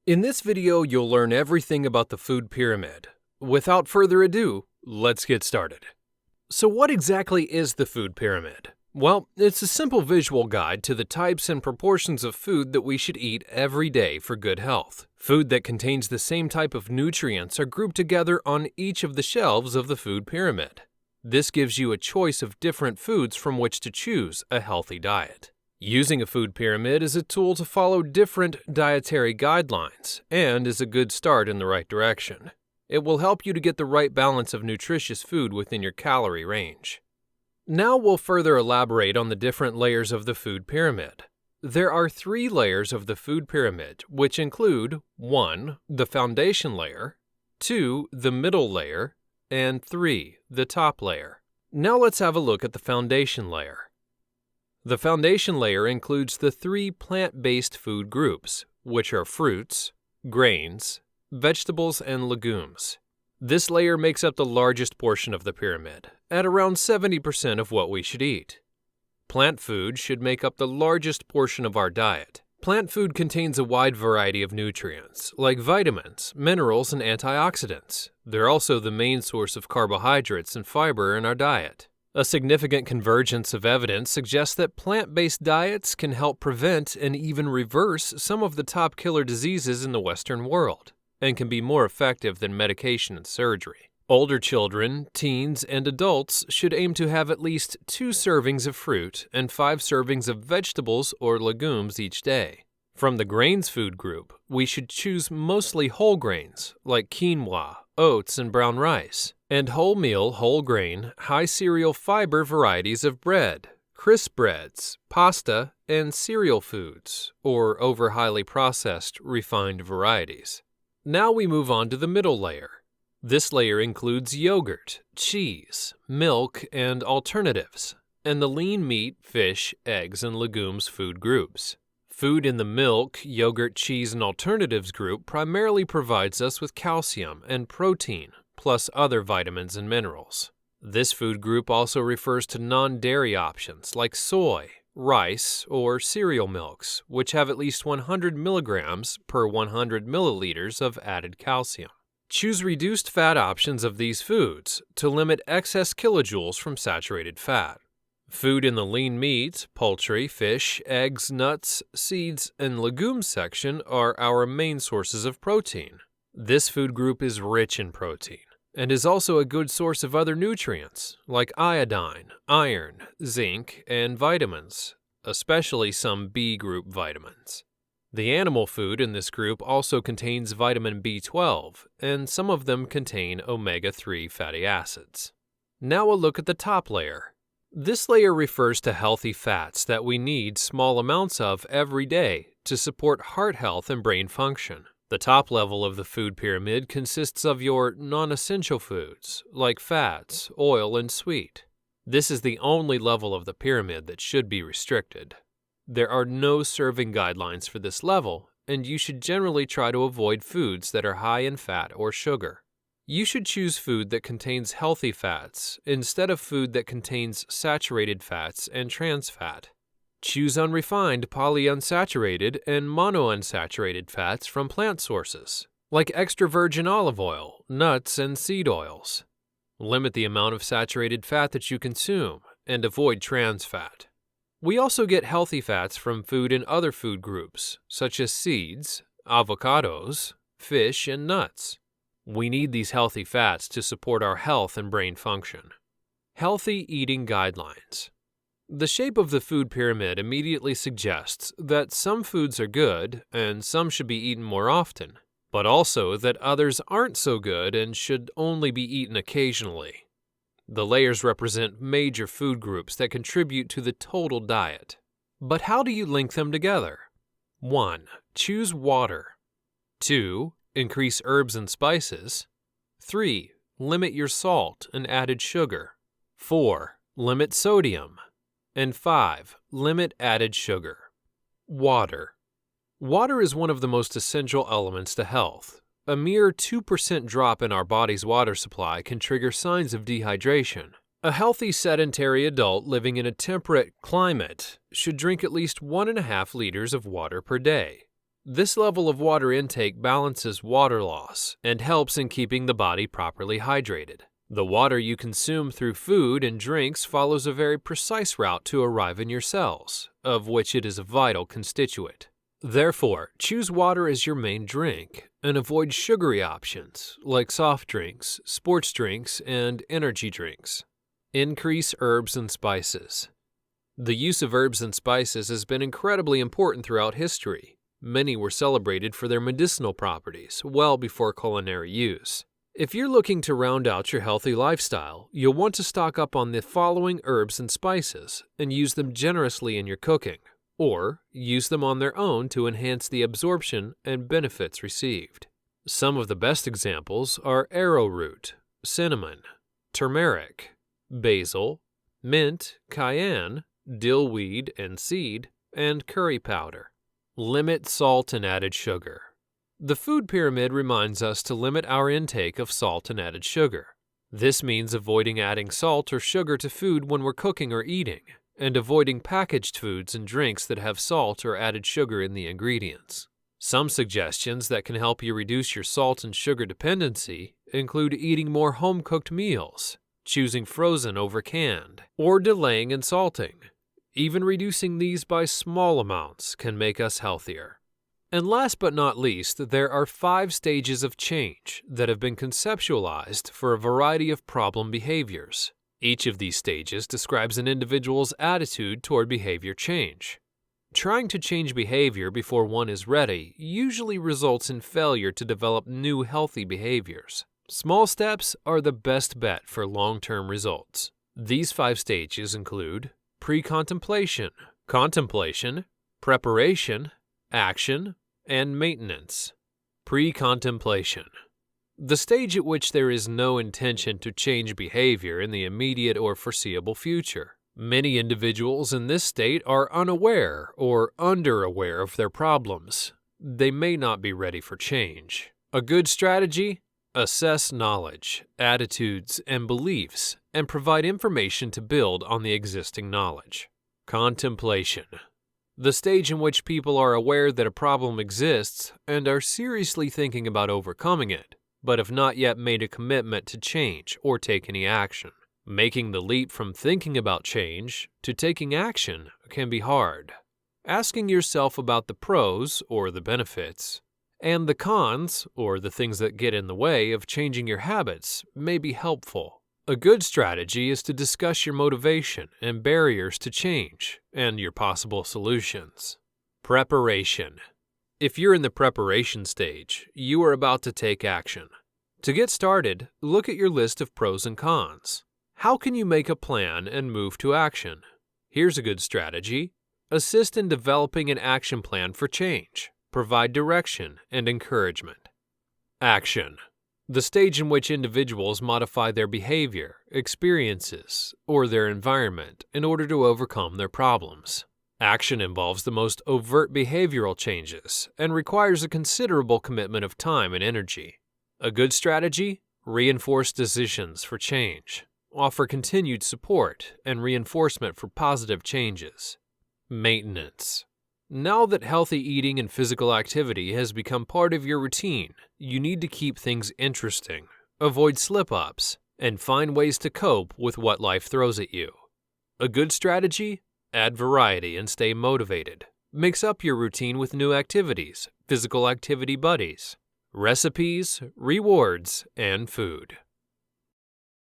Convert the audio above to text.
In this video, you'll learn everything about the food pyramid. Without further ado, let's get started. So what exactly is the food pyramid? Well, it's a simple visual guide to the types and proportions of food that we should eat every day for good health. Food that contains the same type of nutrients are grouped together on each of the shelves of the food pyramid. This gives you a choice of different foods from which to choose a healthy diet. Using a food pyramid is a tool to follow different dietary guidelines and is a good start in the right direction. It will help you to get the right balance of nutritious food within your calorie range. Now we'll further elaborate on the different layers of the food pyramid. There are 3 layers of the food pyramid, which include 1. The foundation layer, 2. The middle layer, and 3. The top layer. Now let's have a look at the foundation layer. The foundation layer includes the 3 plant-based food groups, which are fruits, grains, vegetables, and legumes. This layer makes up the largest portion of the pyramid, at around 70% of what we should eat. Plant food should make up the largest portion of our diet. Plant food contains a wide variety of nutrients, like vitamins, minerals, and antioxidants. They're also the main source of carbohydrates and fiber in our diet. A significant convergence of evidence suggests that plant-based diets can help prevent and even reverse some of the top killer diseases in the Western world, and can be more effective than medication and surgery. Older children, teens, and adults should aim to have at least 2 servings of fruit and 5 servings of vegetables or legumes each day. From the grains food group, we should choose mostly whole grains, like quinoa, oats, and brown rice, and wholemeal, whole grain, high cereal fiber varieties of bread, crisp breads, pasta, and cereal foods, or over highly processed, refined varieties. Now we move on to the middle layer. This layer includes yogurt, cheese, milk, and alternatives, and the lean meat, fish, eggs, and legumes food groups. Food in the milk, yogurt, cheese, and alternatives group primarily provides us with calcium and protein, plus other vitamins and minerals. This food group also refers to non-dairy options like soy, rice, or cereal milks, which have at least 100 milligrams per 100 milliliters of added calcium. Choose reduced fat options of these foods to limit excess kilojoules from saturated fat. Food in the lean meat, poultry, fish, eggs, nuts, seeds, and legumes section are our main sources of protein. This food group is rich in protein and is also a good source of other nutrients like iodine, iron, zinc, and vitamins, especially some B group vitamins. The animal food in this group also contains vitamin B12, and some of them contain omega-3 fatty acids. Now a look at the top layer. This layer refers to healthy fats that we need small amounts of every day to support heart health and brain function. The top level of the food pyramid consists of your non-essential foods, like fats, oil, and sweet. This is the only level of the pyramid that should be restricted. There are no serving guidelines for this level, and you should generally try to avoid foods that are high in fat or sugar. You should choose food that contains healthy fats instead of food that contains saturated fats and trans fat. Choose unrefined polyunsaturated and monounsaturated fats from plant sources, like extra virgin olive oil, nuts, and seed oils. Limit the amount of saturated fat that you consume and avoid trans fat. We also get healthy fats from food in other food groups, such as seeds, avocados, fish, and nuts. We need these healthy fats to support our health and brain function. Healthy eating guidelines. The shape of the food pyramid immediately suggests that some foods are good and some should be eaten more often, but also that others aren't so good and should only be eaten occasionally. The layers represent major food groups that contribute to the total diet. But how do you link them together? 1. Choose water. 2. Increase herbs and spices. 3. Limit your salt and added sugar. 4. Limit sodium. And 5. Limit added sugar. Water. Water is one of the most essential elements to health. A mere 2% drop in our body's water supply can trigger signs of dehydration. A healthy sedentary adult living in a temperate climate should drink at least 1.5 liters of water per day. This level of water intake balances water loss and helps in keeping the body properly hydrated. The water you consume through food and drinks follows a very precise route to arrive in your cells, of which it is a vital constituent. Therefore, choose water as your main drink and avoid sugary options like soft drinks, sports drinks, and energy drinks. Increase herbs and spices. The use of herbs and spices has been incredibly important throughout history. Many were celebrated for their medicinal properties well before culinary use. If you're looking to round out your healthy lifestyle, you'll want to stock up on the following herbs and spices and use them generously in your cooking, or use them on their own to enhance the absorption and benefits received. Some of the best examples are arrowroot, cinnamon, turmeric, basil, mint, cayenne, dillweed and seed, and curry powder. Limit salt and added sugar. The food pyramid reminds us to limit our intake of salt and added sugar. This means avoiding adding salt or sugar to food when we're cooking or eating, and avoiding packaged foods and drinks that have salt or added sugar in the ingredients. Some suggestions that can help you reduce your salt and sugar dependency include eating more home-cooked meals, choosing frozen over canned, or delaying in salting. Even reducing these by small amounts can make us healthier. And last but not least, there are 5 stages of change that have been conceptualized for a variety of problem behaviors. Each of these stages describes an individual's attitude toward behavior change. Trying to change behavior before one is ready usually results in failure to develop new healthy behaviors. Small steps are the best bet for long-term results. These 5 stages include pre-contemplation, contemplation, preparation, action, and maintenance. Pre-contemplation. The stage at which there is no intention to change behavior in the immediate or foreseeable future. Many individuals in this state are unaware or underaware of their problems. They may not be ready for change. A good strategy? Assess knowledge, attitudes, and beliefs, and provide information to build on the existing knowledge. Contemplation. The stage in which people are aware that a problem exists and are seriously thinking about overcoming it, but have not yet made a commitment to change or take any action. Making the leap from thinking about change to taking action can be hard. Asking yourself about the pros or the benefits and the cons or the things that get in the way of changing your habits may be helpful. A good strategy is to discuss your motivation and barriers to change and your possible solutions. Preparation. If you're in the preparation stage, you are about to take action. To get started, look at your list of pros and cons. How can you make a plan and move to action? Here's a good strategy. Assist in developing an action plan for change. Provide direction and encouragement. Action. The stage in which individuals modify their behavior, experiences, or their environment in order to overcome their problems. Action involves the most overt behavioral changes and requires a considerable commitment of time and energy. A good strategy? Reinforce decisions for change. Offer continued support and reinforcement for positive changes. Maintenance. Now that healthy eating and physical activity has become part of your routine, you need to keep things interesting, avoid slip-ups, and find ways to cope with what life throws at you. A good strategy? Add variety and stay motivated. Mix up your routine with new activities, physical activity buddies, recipes, rewards, and food.